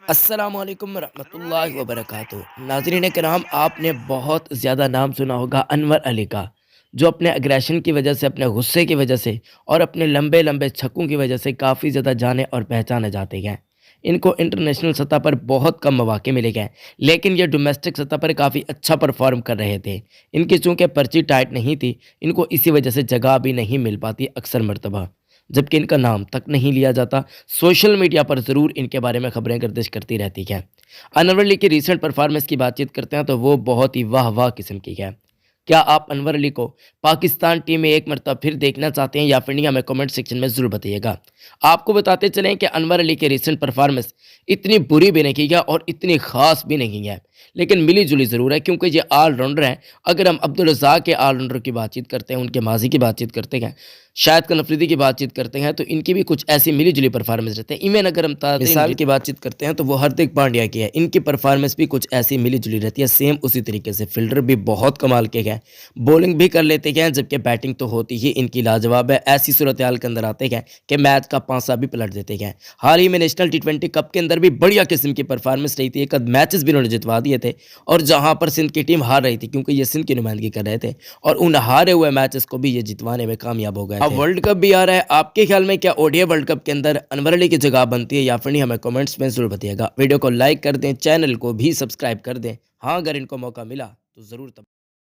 अस्सलामुअलैकुम रहमतुल्लाहि व बरकातुहू। नाज़रीन किराम, आपने बहुत ज़्यादा नाम सुना होगा अनवर अली का, जो अपने अग्रेशन की वजह से, अपने गुस्से की वजह से और अपने लंबे लंबे छक्कों की वजह से काफ़ी ज़्यादा जाने और पहचाने जाते हैं। इनको इंटरनेशनल सतह पर बहुत कम मौके मिले गए, लेकिन ये डोमेस्टिक सतह पर काफ़ी अच्छा परफॉर्म कर रहे थे। इनकी चूँकि पर्ची टाइट नहीं थी, इनको इसी वजह से जगह भी नहीं मिल पाती अक्सर मर्तबा, जबकि इनका नाम तक नहीं लिया जाता। सोशल मीडिया पर ज़रूर इनके बारे में खबरें गर्दिश करती रहती हैं। अनवर अली की रीसेंट परफॉर्मेंस की बातचीत करते हैं तो वो बहुत ही वाह वाह किस्म की है। क्या आप अनवर अली को पाकिस्तान टीम में एक मरतबा फिर देखना चाहते हैं या फिर नहीं, हमें कमेंट सेक्शन में ज़रूर बताइएगा। आपको बताते चलें कि अनवर अली की रीसेंट परफॉर्मेंस इतनी बुरी भी नहीं है और इतनी ख़ास भी नहीं है, लेकिन मिली जुली ज़रूर है, क्योंकि ये ऑलराउंडर हैं। अगर हम अब्दुल रज़ाक के ऑलराउंडर की बातचीत करते हैं, उनके माजी की बातचीत करते हैं, शाहिद खान अफरीदी की बातचीत करते हैं, तो इनकी भी कुछ ऐसी मिली जुली परफॉर्मेंस रहते हैं। इवन अगर हम मिसाल की बातचीत करते हैं तो वो हार्दिक पांड्या की है, इनकी परफॉर्मेंस भी कुछ ऐसी मिली जुली रहती है। सेम उसी तरीके से फील्डर भी बहुत कमाल के हैं, बॉलिंग भी कर लेते हैं, जबकि बैटिंग तो होती ही इनकी लाजवाब है। ऐसी सूरत हाल के अंदर आते हैं कि मैच का पांसा भी पलट देते हैं। हाल ही में नेशनल टी20 कप के अंदर भी बढ़िया किस्म की परफॉर्मेंस रही थी, एक मैचेस भी उन्होंने जितवा दिए थे, और जहां पर सिंध की टीम हार रही थी, क्योंकि ये सिंध की नुमाइंदगी कर रहे थे, और उन हारे हुए मैचेस को भी ये जितवाने में कामयाब हो गए थे। अब वर्ल्ड कप भी आ रहा है, आपके ख्याल में क्या ओडीआई वर्ल्ड कप के अंदर अनवर अली की जगह बनती है या फिर नहीं, हमें कमेंट्स में जरूर बताइएगा। वीडियो को लाइक कर दें, चैनल को भी सब्सक्राइब कर दें। हाँ, अगर इनको मौका मिला तो ज़रूर